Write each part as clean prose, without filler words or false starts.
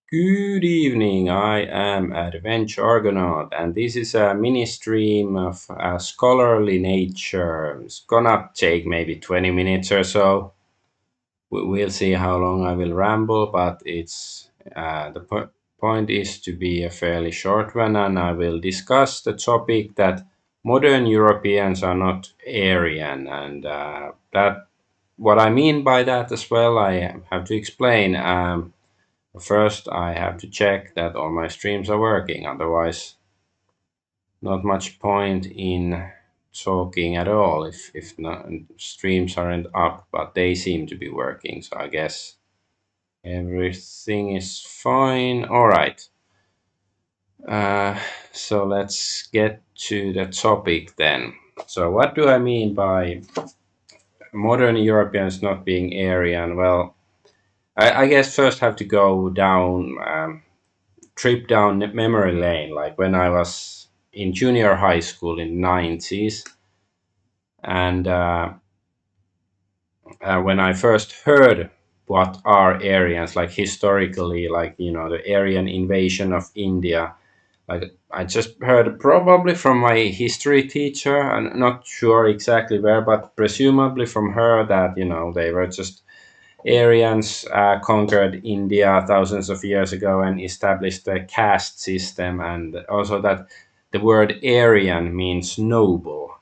Good evening, I am Adventure Argonaut, and this is a mini stream of scholarly nature. It's gonna take maybe 20 minutes or so. We'll see how long I will ramble, but the point is to be a fairly short one, and I will discuss the topic that modern Europeans are not Aryan, and that what I mean by that as well, I have to explain. First, I have to check that all my streams are working. Otherwise, not much point in talking at all if not, streams aren't up, but they seem to be working. So I guess everything is fine. All right. Uh, so let's get to the topic then. So what do I mean by modern Europeans not being Aryan? Well, I guess first have to go down. Trip down memory lane, like when I was in junior high school in '90s, and when I first heard what are Aryans, like historically, like the Aryan invasion of India. Like I just heard probably from my history teacher. I'm not sure exactly where, but presumably from her that they were just Aryans conquered India thousands of years ago and established the caste system, and also that the word Aryan means noble,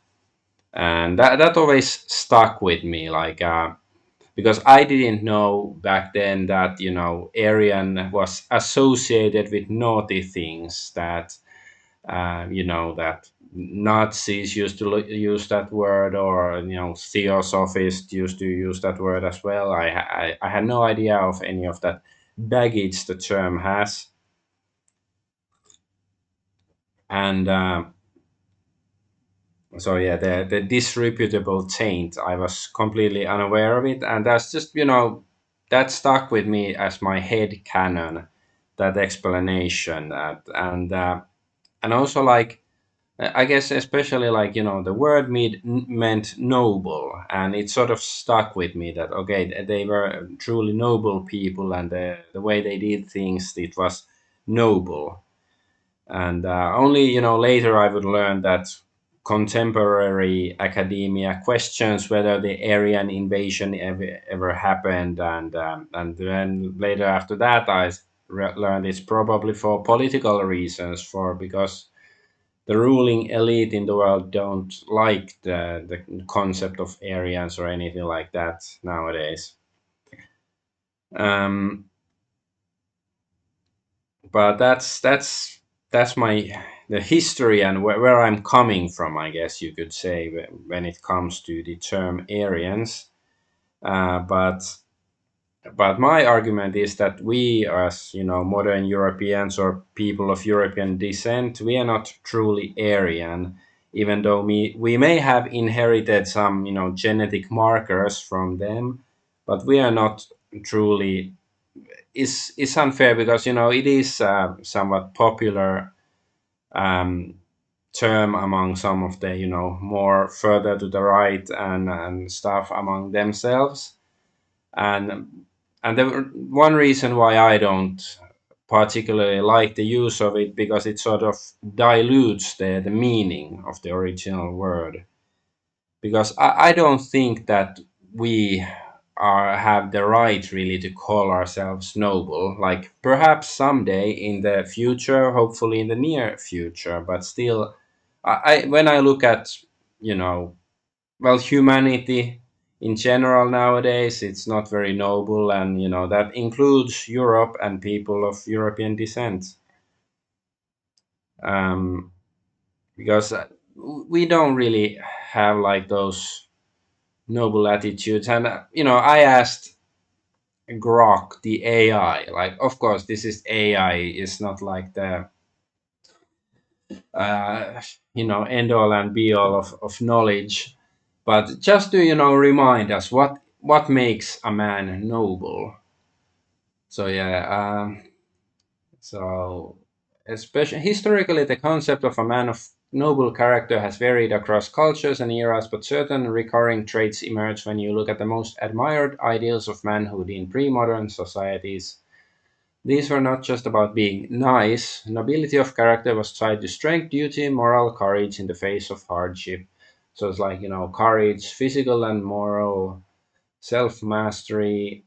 and that always stuck with me, like because I didn't know back then that Aryan was associated with naughty things, that that Nazis used to use that word, or Theosophists used to use that word as well. I had no idea of any of that baggage the term has, and so yeah, the disreputable taint. I was completely unaware of it, and that's just that stuck with me as my head canon. That explanation, and also like I guess especially like the word meant noble, and it sort of stuck with me that okay, they were truly noble people, and the way they did things, it was noble. And only later I would learn that contemporary academia questions whether the Aryan invasion ever happened, and then later after that learned it's probably for political reasons, for because the ruling elite in the world don't like the concept of Aryans or anything like that nowadays. Um, but that's my the history and where I'm coming from, I guess you could say, when it comes to the term Aryans. But my argument is that we, as modern Europeans or people of European descent, we are not truly Aryan, even though we may have inherited some genetic markers from them, but we are not truly. Is unfair because it is somewhat popular um, term among some of the more further to the right and stuff among themselves, and the one reason why I don't particularly like the use of it, because it sort of dilutes the meaning of the original word, because I don't think that we have the right really to call ourselves noble. Like perhaps someday in the future, hopefully in the near future, but still, when I look at you know well, humanity in general nowadays, it's not very noble, and that includes Europe and people of European descent, um, because we don't really have like those noble attitudes. And I asked Grok, the AI, like, of course, this is AI, is not like the end all and be all of knowledge, but just to remind us what makes a man noble. So yeah, so especially historically, the concept of a man of noble character has varied across cultures and eras, but certain recurring traits emerge when you look at the most admired ideals of manhood in pre-modern societies. These were not just about being nice. Nobility of character was tied to strength, duty, moral courage in the face of hardship. So it's like, courage, physical and moral, self mastery,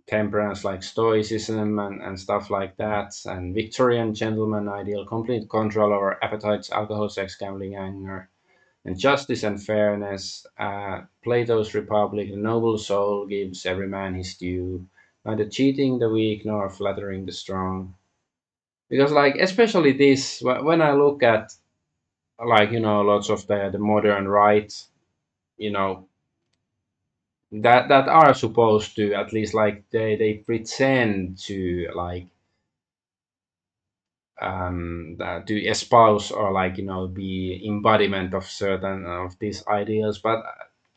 temperance like stoicism and stuff like that, and Victorian gentleman ideal, complete control over appetites, alcohol, sex, gambling, anger, and justice and fairness. Plato's Republic, the noble soul gives every man his due, neither cheating the weak nor flattering the strong. Because, like, especially this, when I look at, like, lots of the modern rights, you know, that are supposed to, at least, like, they pretend to, like, to espouse or, like, be embodiment of certain of these ideals, but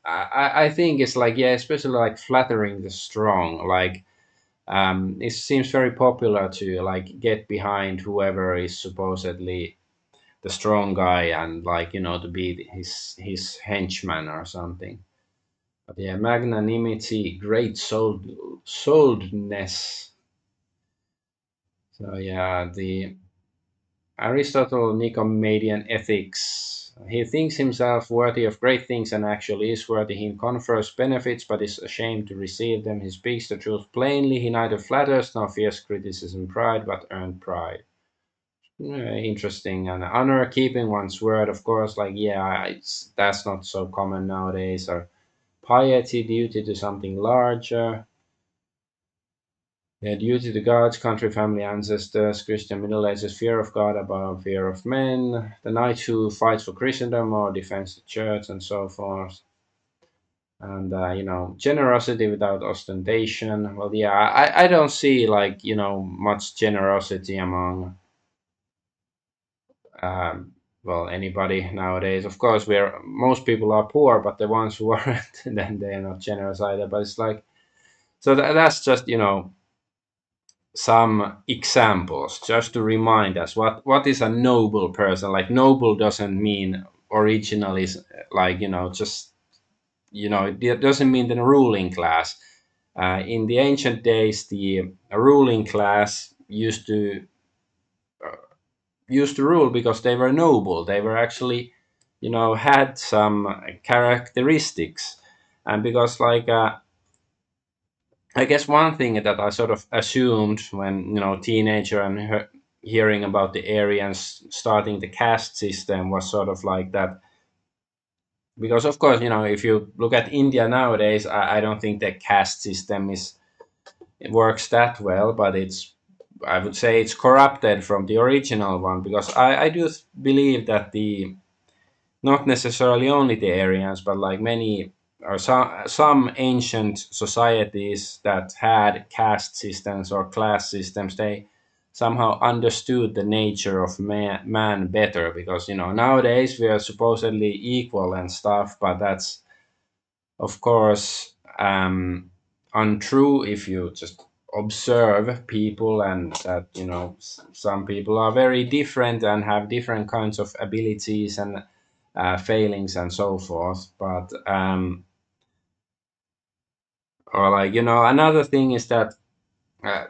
I think it's like, yeah, especially like flattering the strong, like, it seems very popular to, like, get behind whoever is supposedly the strong guy, and, like, to be his henchman or something. But yeah, magnanimity, great souledness. So yeah, the Aristotle, Nicomachean Ethics. He thinks himself worthy of great things and actually is worthy. He confers benefits but is ashamed to receive them. He speaks the truth plainly. He neither flatters nor fears criticism, pride, but earned pride. Interesting. And honor, keeping one's word, of course, like, yeah, that's not so common nowadays. Or piety, duty to something larger. Yeah, duty to gods, country, family, ancestors, Christian Middle Ages, fear of God above fear of men, the knight who fights for Christendom or defends the church, and so forth. And, generosity without ostentation. Well, yeah, I don't see, like, much generosity among, um, well, anybody nowadays. Of course, we're most people are poor, but the ones who aren't, then they're not generous either. But it's like, so that's just, some examples just to remind us what is a noble person. Like, noble doesn't mean originally, like, just, it doesn't mean the ruling class. In the ancient days, the ruling class used to rule because they were noble. They were actually, had some characteristics. And because, like, I guess one thing that I sort of assumed when, teenager and hearing about the Aryans starting the caste system was sort of like that. Because, of course, if you look at India nowadays, I don't think the caste system is it works that well, but I would say it's corrupted from the original one, because I do believe that the not necessarily only the Aryans, but like many or some ancient societies that had caste systems or class systems, they somehow understood the nature of man better, because, nowadays we are supposedly equal and stuff, but that's, of course, untrue if you just observe people, and that, some people are very different and have different kinds of abilities and failings and so forth. But, or, like, another thing is that, uh,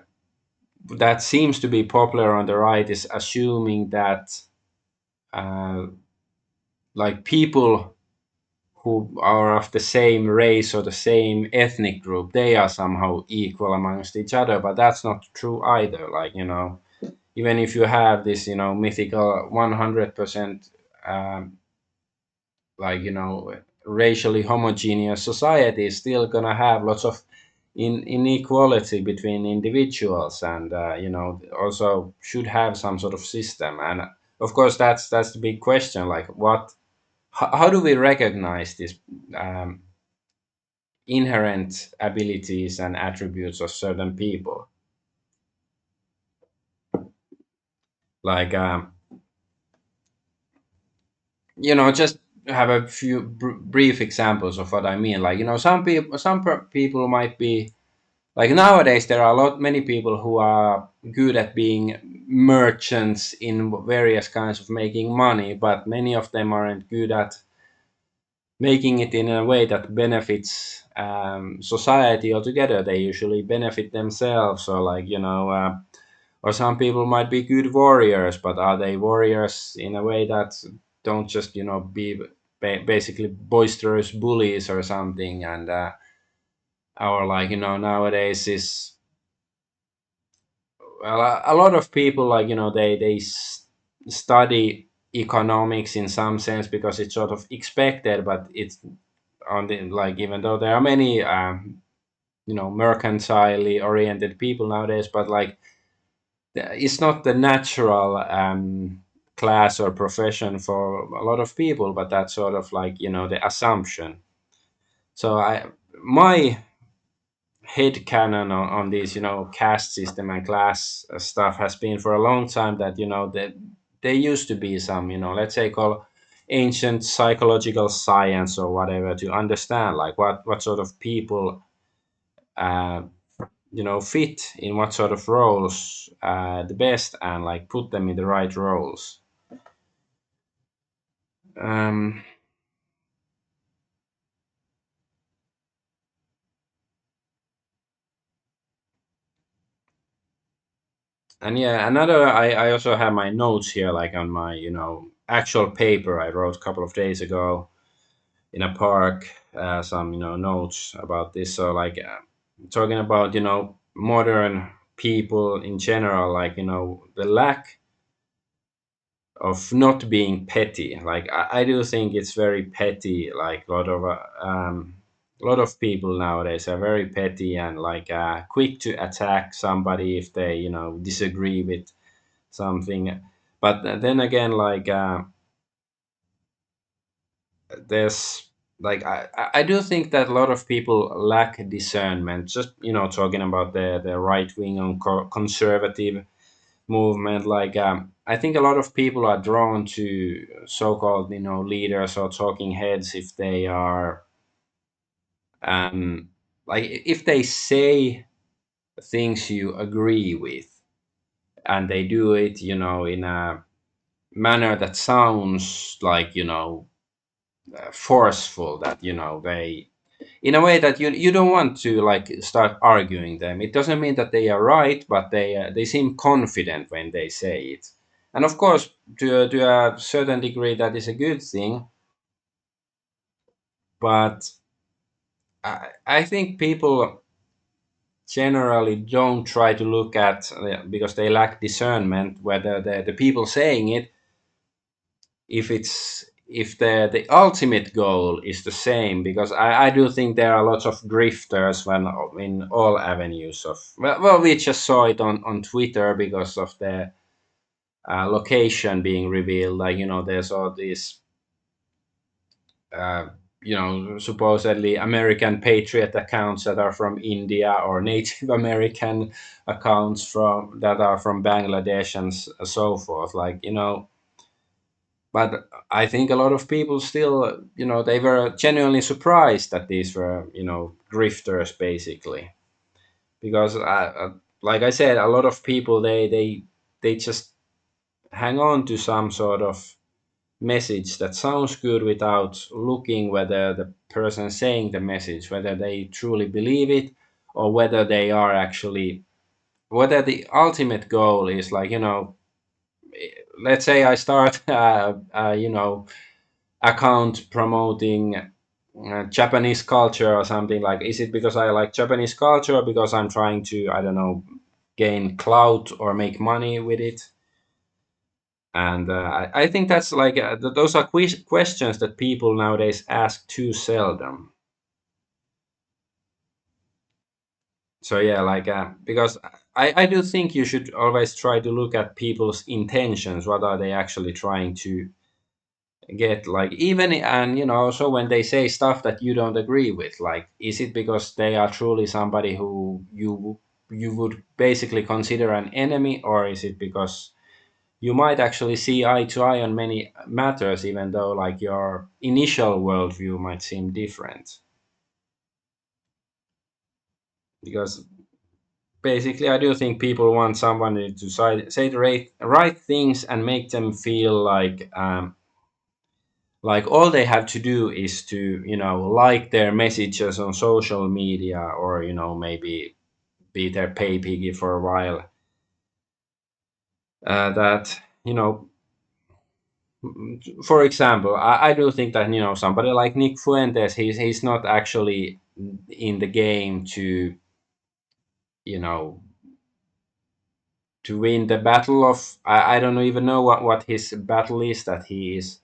that seems to be popular on the right, is assuming that, uh, like, people who are of the same race or the same ethnic group, they are somehow equal amongst each other. But that's not true either. Like, even if you have this, mythical 100%, like, racially homogeneous society, is still gonna have lots of inequality between individuals, and, also should have some sort of system. And, of course, that's the big question. Like, how do we recognize this, um, inherent abilities and attributes of certain people? Like, just have a few brief examples of what I mean. Like, some people might be, like, nowadays there are many people who are good at being merchants in various kinds of making money, but many of them aren't good at making it in a way that benefits, society altogether. They usually benefit themselves, or, like, or some people might be good warriors, but are they warriors in a way that don't just be basically boisterous bullies or something? And or like nowadays is, well, a lot of people, like they study economics in some sense because it's sort of expected, but it's on the, like, even though there are many mercantilely oriented people nowadays, but like it's not the natural class or profession for a lot of people, but that's sort of like the assumption. So I my head canon on these caste system and class stuff has been for a long time that that there used to be some, let's say, call ancient psychological science or whatever, to understand like what sort of people uh, fit in what sort of roles the best, and like put them in the right roles. um and yeah, another, I also have my notes here, like on my actual paper I wrote a couple of days ago in a park, some notes about this. So like talking about modern people in general, like the lack of not being petty. Like I do think it's very petty. Like a lot of people nowadays are very petty and like quick to attack somebody if they disagree with something. But then again, like there's like I do think that a lot of people lack discernment. Just talking about the right wing and conservative movement, like I think a lot of people are drawn to so-called leaders or talking heads if they are um like if they say things you agree with, and they do it in a manner that sounds like forceful, that they, in a way that you don't want to like start arguing them. It doesn't mean that they are right, but they seem confident when they say it. And of course, to a certain degree, that is a good thing. But I think people generally don't try to look at, because they lack discernment, whether the people saying it, if the ultimate goal is the same. Because I do think there are lots of grifters when in all avenues of, well, we just saw it on Twitter because of the location being revealed. Like there's all these uh, supposedly American patriot accounts that are from India, or Native American accounts from that are from Bangladesh, and so forth. Like but I think a lot of people still, they were genuinely surprised that these were, grifters, basically. Because, like I said, a lot of people, they just hang on to some sort of message that sounds good without looking whether the person saying the message, whether they truly believe it, or whether they are actually, whether the ultimate goal is like, let's say I start, account promoting Japanese culture or something. Like, is it because I like Japanese culture, or because I'm trying to, I don't know, gain clout or make money with it? And I think that's like those are questions that people nowadays ask too seldom. So yeah, like because I do think you should always try to look at people's intentions. What are they actually trying to get? Like, even, and so when they say stuff that you don't agree with, like, is it because they are truly somebody who you would basically consider an enemy, or is it because you might actually see eye to eye on many matters, even though like your initial worldview might seem different? Because basically, I do think people want someone to say the right things and make them feel like all they have to do is to like their messages on social media, or maybe be their pay piggy for a while. that for example, I do think that somebody like Nick Fuentes, he's not actually in the game you know to win the battle of. I don't even know what his battle is that he is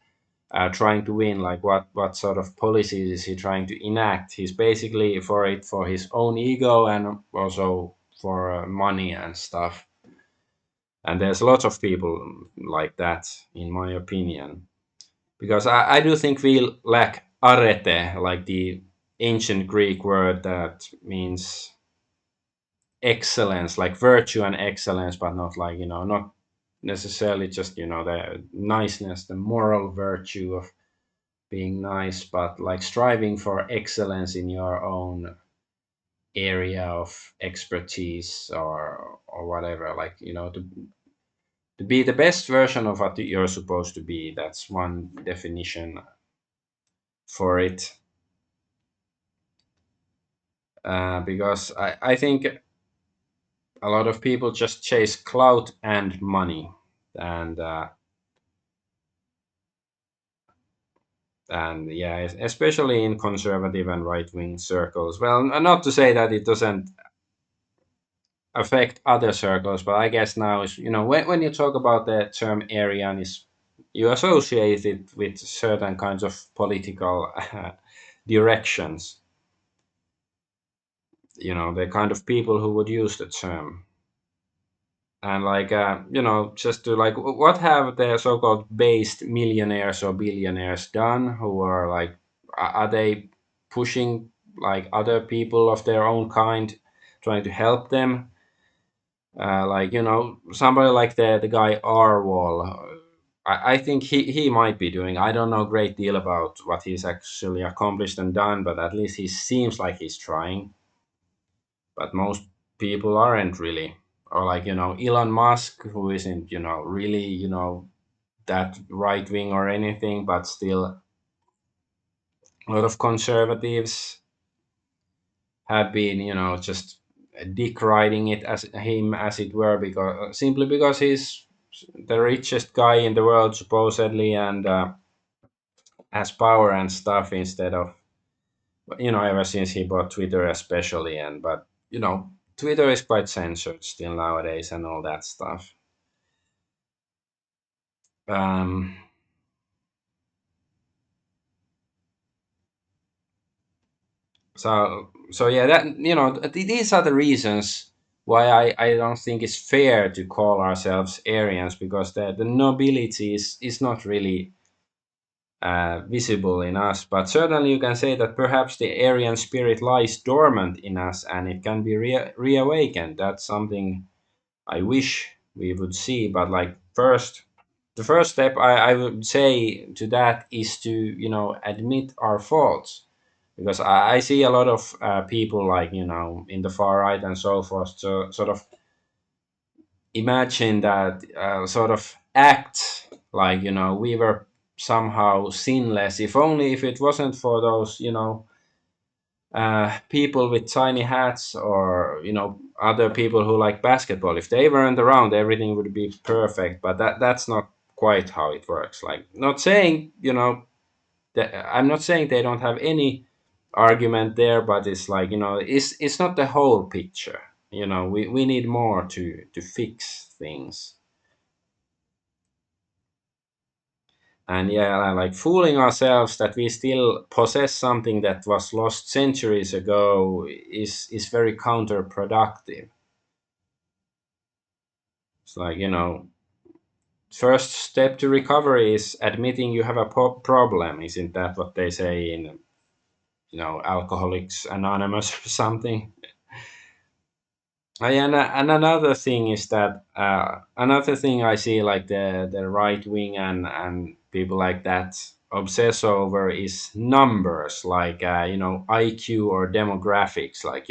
trying to win. Like what sort of policies is he trying to enact? He's basically for it for his own ego and also for money and stuff. And there's lots of people like that, in my opinion, because I do think we lack arete, like the ancient Greek word that means excellence, like virtue and excellence, but not like not necessarily just the niceness, the moral virtue of being nice, but like striving for excellence in your own area of expertise or whatever, like to be the best version of what you're supposed to be. That's one definition for it. Because I think a lot of people just chase clout and money, and yeah, especially in conservative and right wing circles. Well, not to say that it doesn't affect other circles, but I guess now is when you talk about the term Aryan, is you associate it with certain kinds of political directions. The kind of people who would use the term. And like just to like what have the so-called based millionaires or billionaires done, who are like are they pushing like other people of their own kind, trying to help them, like somebody like the guy Arwall. I think he might be doing. I don't know a great deal about what he's actually accomplished and done, but at least he seems like he's trying. But most people aren't really. Or like Elon Musk, who isn't really that right wing or anything, but still a lot of conservatives have been just dick riding it as him, as it were, because simply because he's the richest guy in the world supposedly, and has power and stuff, instead of ever since he bought Twitter especially. And but Twitter is quite censored still nowadays and all that stuff. um so yeah, that these are the reasons why I don't think it's fair to call ourselves Aryans, because the nobility is not really visible in us. But certainly you can say that perhaps the Aryan spirit lies dormant in us and it can be reawakened. That's something I wish we would see. But like the first step I would say to that is to admit our faults, because I see a lot of people like in the far right and so forth, so sort of imagine that, sort of act like we were somehow sinless, if only if it wasn't for those people with tiny hats, or other people who like basketball. If they weren't around, everything would be perfect. But that's not quite how it works. Like, not saying I'm not saying they don't have any argument there, but it's like it's not the whole picture. We need more to fix things. And yeah, like fooling ourselves that we still possess something that was lost centuries ago is very counterproductive. It's like first step to recovery is admitting you have a problem. Isn't that what they say in Alcoholics Anonymous or something? And another thing is that, another thing I see, like the right wing and people like that obsess over, is numbers, like IQ or demographics. Like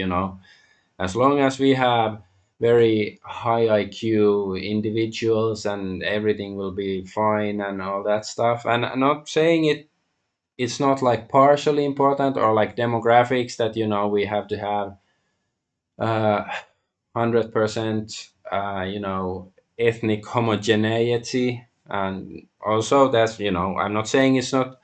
as long as we have very high IQ individuals, and everything will be fine and all that stuff. And I'm not saying it's not like partially important, or like demographics, that we have to have 100% ethnic homogeneity. And also that's, I'm not saying it's not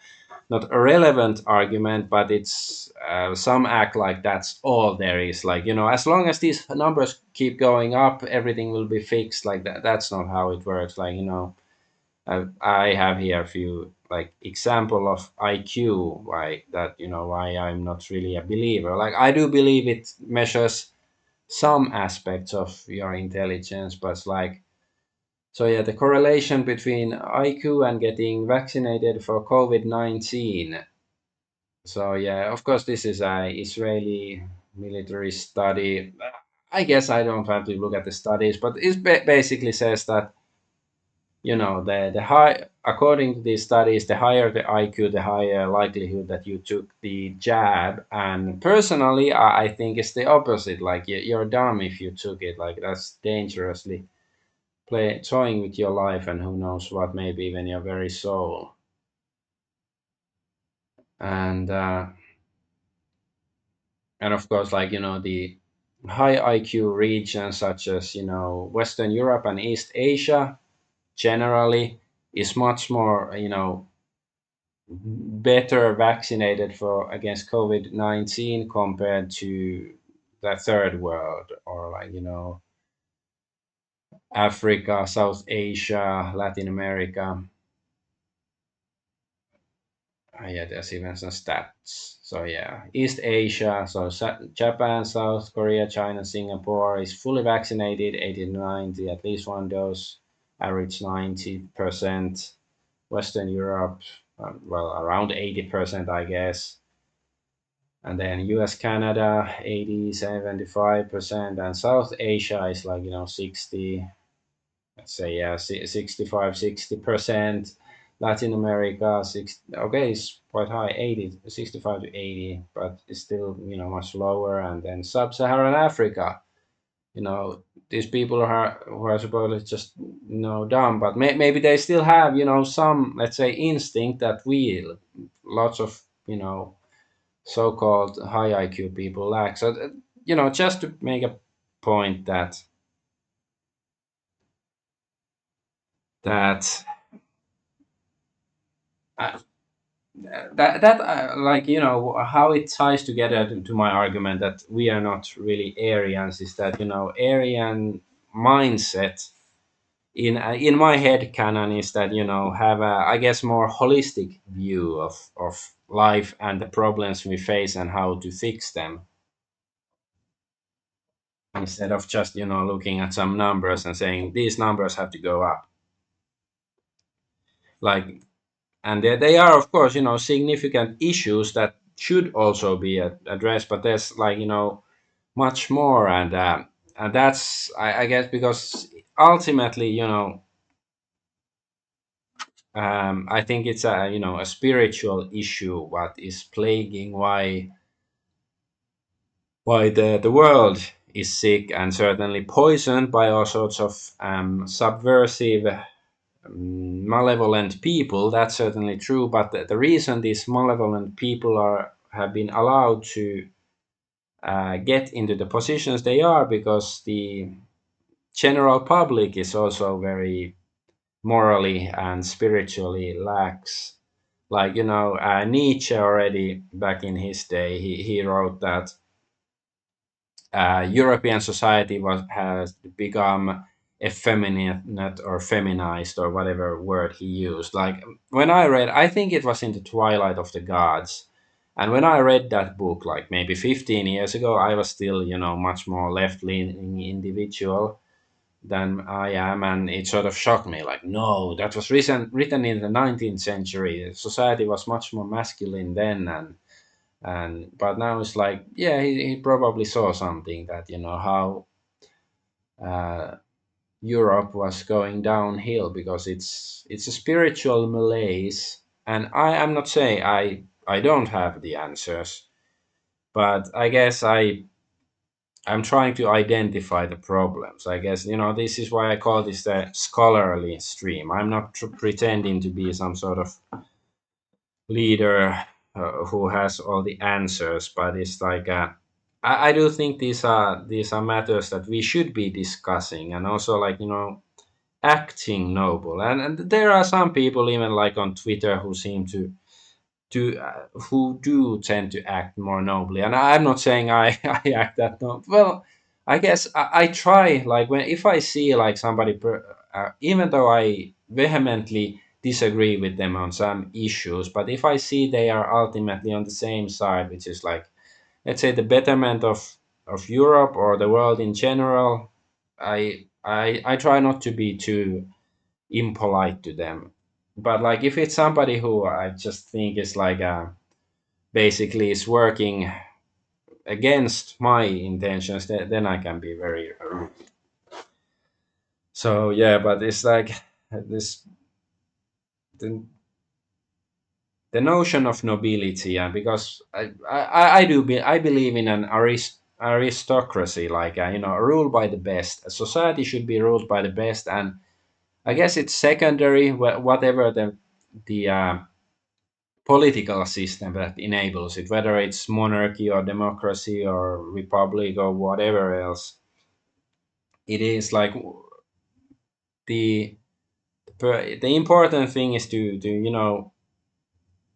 a relevant argument, but it's some act like that's all there is. Like, as long as these numbers keep going up, everything will be fixed. Like that. That's not how it works. Like, I have here a few like example of IQ, why that, why I'm not really a believer. Like, I do believe it measures some aspects of your intelligence, but it's like, so yeah, the correlation between IQ and getting vaccinated for COVID-19. So yeah, of course, this is a Israeli military study. I guess I don't have to look at the studies, but it basically says that, the high, according to these studies, the higher the IQ, the higher likelihood that you took the jab. And personally, I think it's the opposite. Like, you're dumb if you took it. Like, that's dangerously toying with your life, and who knows what, maybe even your very soul. And of course, like, the high IQ regions such as, Western Europe and East Asia generally is much more, better vaccinated for against COVID-19 compared to the third world, or like, Africa, South Asia, Latin America. Yeah, there's even some stats. So yeah, East Asia, so Japan, South Korea, China, Singapore is fully vaccinated, 80 to 90, at least one dose, average 90%. Western Europe, well, around 80%, I guess. And then US, Canada, 80, 75%, and South Asia is like, 60, let's say, yeah, 65, 60%. Latin America, okay, it's quite high, 80, 65 to 80, but it's still, much lower. And then Sub-Saharan Africa, you know these people are who are supposedly just, dumb, but maybe they still have, some, let's say, instinct that we, lots of, so-called high IQ people lack. So just to make a point that uh, like, how it ties together to my argument that we are not really Aryans is that, Aryan mindset in my head canon is that, have a, I guess, more holistic view of life and the problems we face and how to fix them, instead of just, looking at some numbers and saying these numbers have to go up. Like, and they are, of course, significant issues that should also be addressed, but there's, like, much more. And that's, I guess, because ultimately, I think it's a, a spiritual issue what is plaguing why the world is sick and certainly poisoned by all sorts of subversive, malevolent people. That's certainly true, but the reason these malevolent people have been allowed to get into the positions they are, because the general public is also very morally and spiritually lax. Like, Nietzsche already back in his day, he wrote that European society has become effeminate or feminized, or whatever word he used. Like, when I read, I think it was in the Twilight of the Gods, and when I read that book, like maybe 15 years ago, I was still, much more left-leaning individual than I am, and it sort of shocked me. Like, no, that was written in the 19th century. Society was much more masculine then, and but now it's like, yeah, he probably saw something that, how uh, Europe was going downhill, because it's a spiritual malaise. And I'm not saying I don't have the answers, but I guess I'm trying to identify the problems. I guess, this is why I call this the scholarly stream. I'm not pretending to be some sort of leader who has all the answers, but it's like, I do think these are matters that we should be discussing. And also, like, acting noble, and there are some people even like on Twitter who seem to who do tend to act more nobly. And I'm not saying I I act that noble. Well, I guess I try, like when if I see like somebody even though I vehemently disagree with them on some issues, but if I see they are ultimately on the same side, which is like, let's say, the betterment of Europe or the world in general, I try not to be too impolite to them. But like if it's somebody who I just think is like basically is working against my intentions, then I can be very rude. So yeah, but it's like this the, the notion of nobility, and because I believe in an aristocracy, like ruled by the best. A society should be ruled by the best, and I guess it's secondary whatever the political system that enables it, whether it's monarchy or democracy or republic or whatever else. It is like the the important thing is to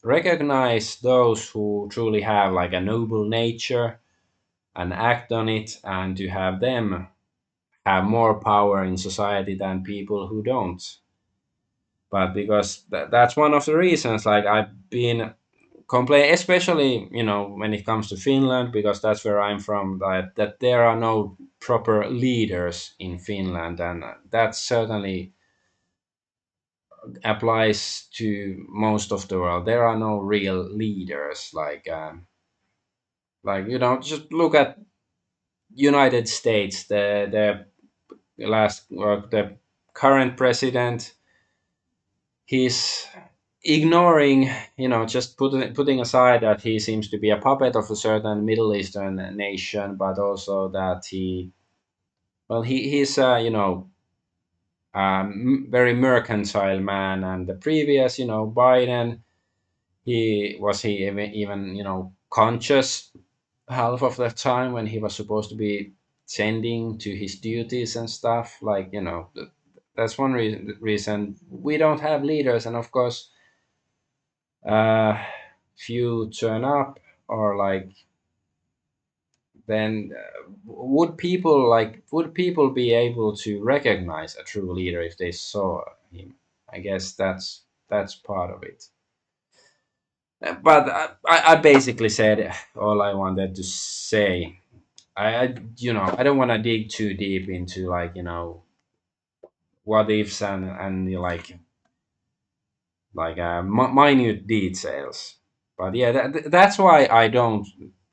recognize those who truly have like a noble nature and act on it, and to have them have more power in society than people who don't. But because that's one of the reasons, like I've been complain, especially when it comes to Finland, because that's where I'm from, that there are no proper leaders in Finland, and that certainly applies to most of the world. There are no real leaders, like just look at United States. The last or the current president, he's ignoring, just putting aside that he seems to be a puppet of a certain Middle Eastern nation, but also that he's very mercantile man. And the previous, Biden, he even conscious half of the time when he was supposed to be tending to his duties and stuff, like that's one reason we don't have leaders. And of course, uh few turn up, or like then would people be able to recognize a true leader if they saw him? I guess that's part of it. But I basically said all I wanted to say. I don't want to dig too deep into like what ifs and minute details. But yeah, that's why I don't.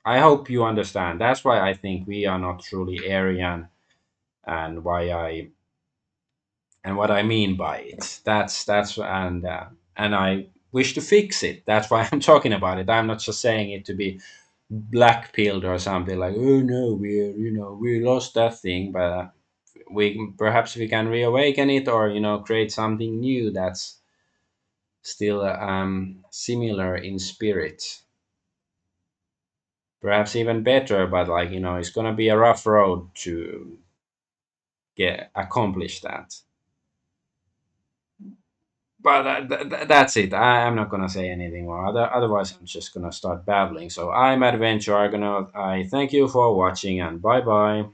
I hope you understand. That's why I think we are not truly Aryan, and why I and what I mean by it. That's and I wish to fix it. That's why I'm talking about it. I'm not just saying it to be black pilled or something like, oh no, we lost that thing, but we perhaps we can reawaken it, or create something new that's still similar in spirit, perhaps even better. But like it's gonna be a rough road to get accomplish that. But that's it. I'm not gonna say anything more. Otherwise, I'm just gonna start babbling. So I'm Adventure Argonaut. I thank you for watching, and bye bye.